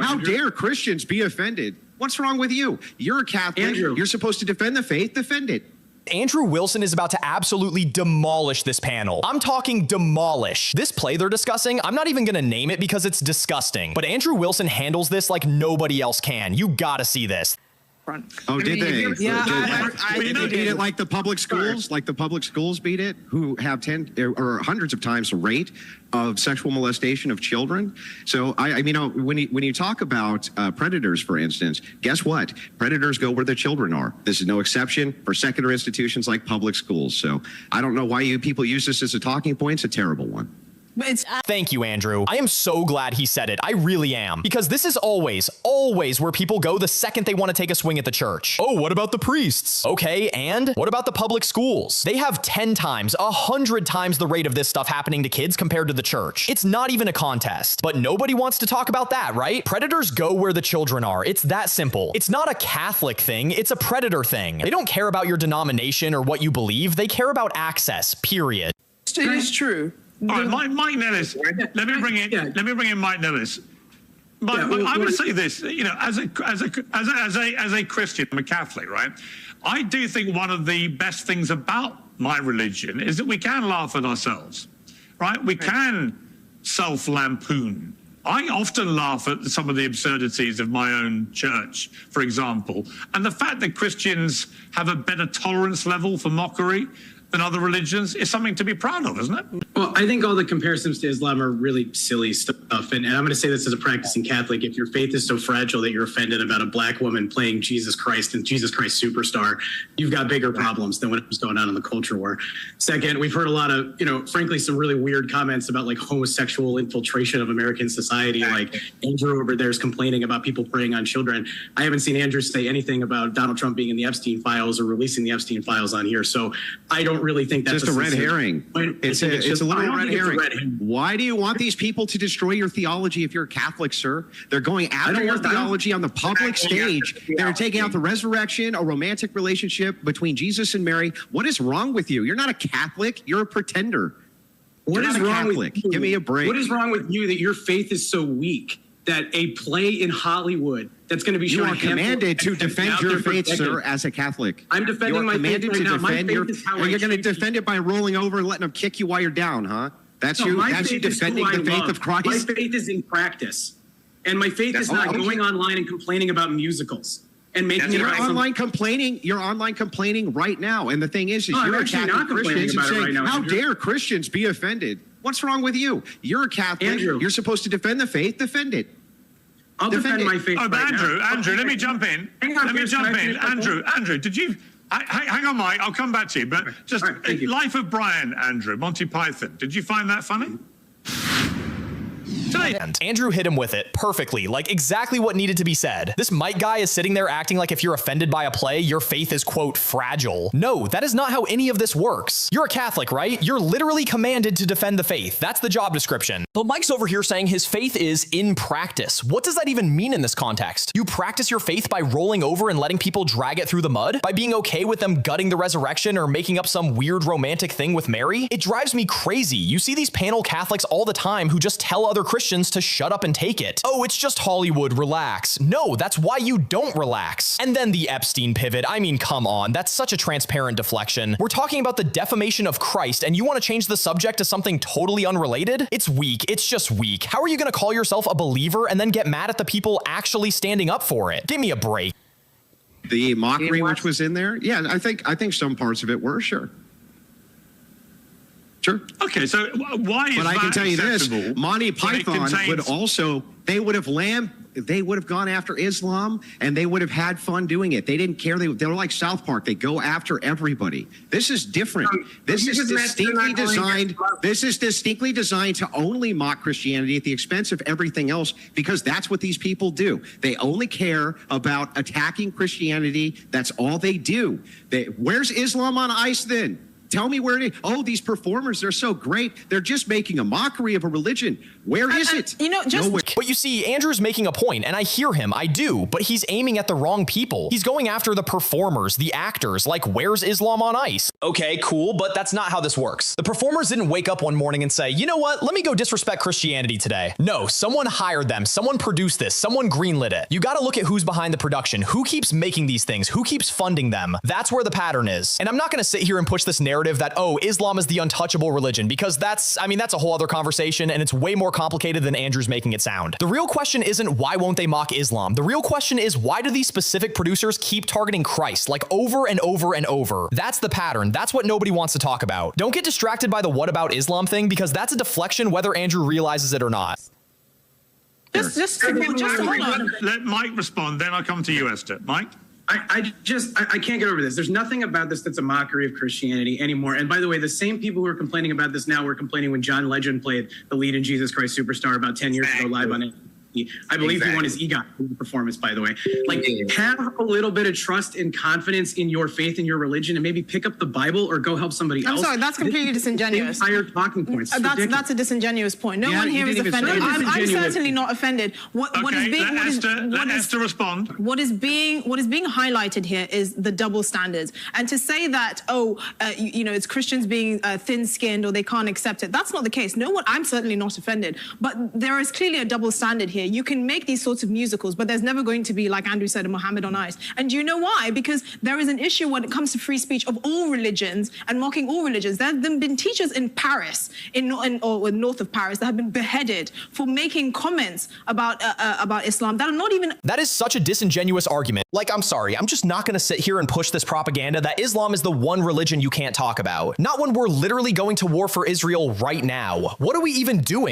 How dare Christians be offended? What's wrong with you? You're a Catholic. Andrew. You're supposed to defend the faith. Defend it. Andrew Wilson is about to absolutely demolish this panel. I'm talking demolish. This play they're discussing, I'm not even gonna name it because it's disgusting. But Andrew Wilson handles this like nobody else can. You gotta see this. Oh, did they? Yeah, Did they beat it like the public schools? Like the public schools beat it, who have 10 or hundreds of times the rate of sexual molestation of children? So I mean, when you talk about predators, for instance, guess what? Predators go where the children are. This is no exception for secular institutions like public schools. So I don't know why you people use this as a talking point. It's a terrible one. Thank you, Andrew. I am so glad he said it. I really am. Because this is always where people go the second they want to take a swing at the church. Oh, what about the priests? Okay, and what about the public schools? They have 10 times, 100 times the rate of this stuff happening to kids compared to the church. It's not even a contest. But nobody wants to talk about that, right? Predators go where the children are. It's that simple. It's not a Catholic thing. It's a predator thing. They don't care about your denomination or what you believe. They care about access, period. It is true. All right, Mike Nellis. Let me bring in Mike Nellis. I would say this, you know, as a Christian, I'm a Catholic, right? I do think one of the best things about my religion is that we can laugh at ourselves, right? We can self-lampoon. I often laugh at some of the absurdities of my own church, for example, and the fact that Christians have a better tolerance level for mockery than other religions is something to be proud of, isn't it? Well, I think all the comparisons to Islam are really silly stuff. And I'm going to say this as a practicing Catholic. If your faith is so fragile that you're offended about a black woman playing Jesus Christ and Jesus Christ Superstar, you've got bigger problems than what was going on in the culture war. Second, we've heard a lot of, you know, frankly, some really weird comments about like homosexual infiltration of American society. Like Andrew over there is complaining about people preying on children. I haven't seen Andrew say anything about Donald Trump being in the Epstein files or releasing the Epstein files on here. So I don't really think that's just a red herring. It's a little red herring. Why do you want these people to destroy your theology if you're a Catholic, sir? They're going after your theology on the public stage. They're taking out the resurrection, a romantic relationship between Jesus and Mary. What is wrong with you? You're not a Catholic. You're a pretender. What is wrong with you? Give me a break. What is wrong with you that your faith is so weak that a play in Hollywood that's going to be you are commanded to defend your faith, sir, as a Catholic. I'm defending my faith right now. My faith is how you're going to defend it by rolling over and letting them kick you while you're down, huh? That's you defending the faith of Christ? My faith is in practice. And my faith is not going online and complaining about musicals and making you're online complaining right now. And the thing is you're a Catholic Christian and saying, how dare Christians be offended? What's wrong with you? You're a Catholic. You're supposed to defend the faith. Defend it. I'll defend my faith. Oh, but Andrew, let me jump in. Andrew, did you... Hang on, Mike. I'll come back to you. But just Life of Brian, Andrew, Monty Python. Did you find that funny? And Andrew hit him with it perfectly, like exactly what needed to be said. This Mike guy is sitting there acting like if you're offended by a play, your faith is, quote, fragile. No, that is not how any of this works. You're a Catholic, right? You're literally commanded to defend the faith. That's the job description. But Mike's over here saying his faith is in practice. What does that even mean in this context? You practice your faith by rolling over and letting people drag it through the mud? By being okay with them gutting the resurrection or making up some weird romantic thing with Mary? It drives me crazy. You see these panel Catholics all the time who just tell other Christians to shut up and take it. Oh, it's just Hollywood, relax. No, that's why you don't relax. And then the Epstein pivot. I mean, come on, that's such a transparent deflection. We're talking about the defamation of Christ and you want to change the subject to something totally unrelated? It's weak. It's just weak. How are you going to call yourself a believer and then get mad at the people actually standing up for it? Give me a break. The mockery which was in there? Yeah, I think some parts of it were, sure. Sure. Okay, so why is that acceptable? But I can tell you this, Monty Python would also, they would have gone after Islam and they would have had fun doing it. They didn't care. They were like South Park. They go after everybody. This is different. This is distinctly designed to only mock Christianity at the expense of everything else, because that's what these people do. They only care about attacking Christianity. That's all they do. Where's Islam on ice then? Tell me where it is. Oh, these performers, they're so great. They're just making a mockery of a religion. Where is it? You know, just Nowhere. But you see, Andrew's making a point, and I hear him, I do, but he's aiming at the wrong people. He's going after the performers, the actors, like where's Islam on Ice? Okay, cool, but that's not how this works. The performers didn't wake up one morning and say, you know what, let me go disrespect Christianity today. No, someone hired them, someone produced this, someone greenlit it. You gotta look at who's behind the production, who keeps making these things, who keeps funding them. That's where the pattern is. And I'm not gonna sit here and push this narrative that, oh, Islam is the untouchable religion, because that's a whole other conversation, and it's way more complicated than Andrew's making it sound. The real question isn't why won't they mock Islam? The real question is why do these specific producers keep targeting Christ, like over and over and over? That's the pattern. That's what nobody wants to talk about. Don't get distracted by the what about Islam thing, because that's a deflection whether Andrew realizes it or not. just hold on. Let Mike respond, then I'll come to you, Esther. Mike? I can't get over this. There's nothing about this that's a mockery of Christianity anymore. And by the way, the same people who are complaining about this now were complaining when John Legend played the lead in Jesus Christ Superstar about 10 years ago live on it. I believe he won his EGOT performance, by the way. Like, have a little bit of trust and confidence in your faith and your religion, and maybe pick up the Bible or go help somebody else. I'm sorry, that's completely disingenuous. Entire talking points. That's a disingeous point. No one here is offended. I'm certainly not offended. What Let Esther respond. What is being highlighted here is the double standards, and to say that it's Christians being thin-skinned or they can't accept it. That's not the case. No one. I'm certainly not offended, but there is clearly a double standard here. You can make these sorts of musicals, but there's never going to be, like Andrew said, a Muhammad on Ice. And do you know why? Because there is an issue when it comes to free speech of all religions and mocking all religions. There have been teachers in Paris, or north of Paris, that have been beheaded for making comments about Islam that are not even. That is such a disingenuous argument. Like, I'm sorry, I'm just not going to sit here and push this propaganda that Islam is the one religion you can't talk about. Not when we're literally going to war for Israel right now. What are we even doing?